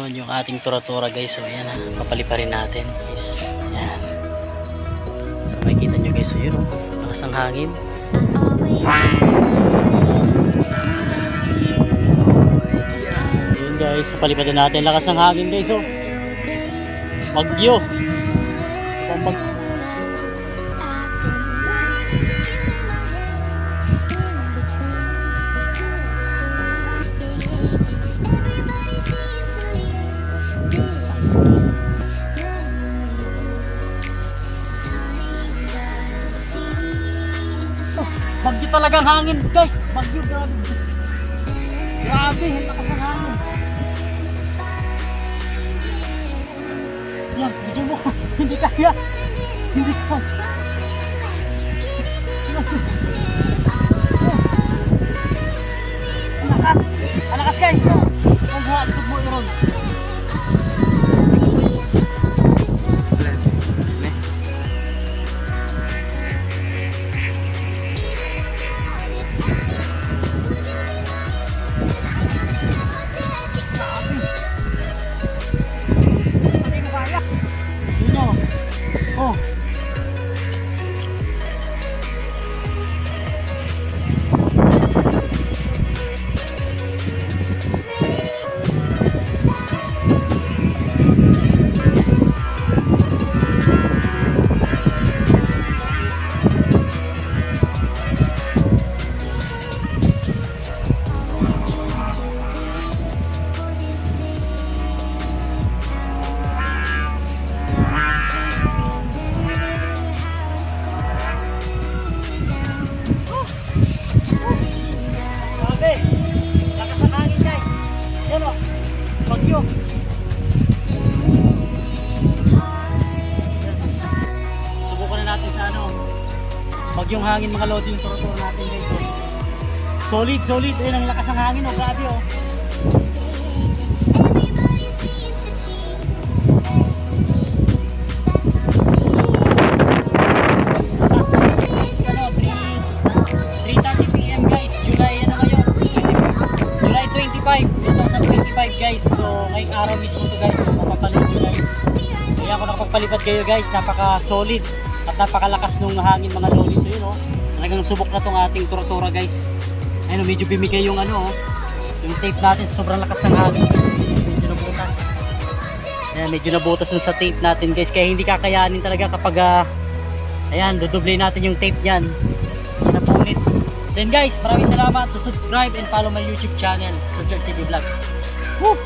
Yung ating tura-tura guys, so yan, papaliparin natin is yan. So makikita nyo guys, so yun o, lakas ng hangin. Ayun guys, papaliparin natin, lakas ng hangin guys, oh. Bagyo. Bagyo talagang hangin guys, bagyo, grabe. Grabe, lakas ng hangin. Yan, medyo mo, hindi kaya. Hindi kaya. Alakas guys. Ang sa likod mo iron. Oh. Bagyo. Subukan na natin sa ano, bagyong hangin mga lodi, yung turo-turo natin dito. Solid, solid. Ayun ang lakas ng hangin, oh, grabe oh. Guys, so ngayong araw mismo to guys, mapapanood nyo guys. Kaya ako nakapagpalipad kayo guys, napaka solid at napakalakas nung hangin mga lodi. So yun oh, talagang subok na tong ating tura-tura guys. Ayun, medyo bimigay yung ano oh, yung tape natin, sobrang lakas ng hangin. Medyo nabutas. Ayan, medyo nabutas dun sa tape natin guys, kaya hindi kakayanin talaga kapag ayan, dudoble natin yung tape nyan. Napunit. Then guys, maraming salamat. So subscribe and follow my YouTube channel, Soldier TV Vlogs. Woo!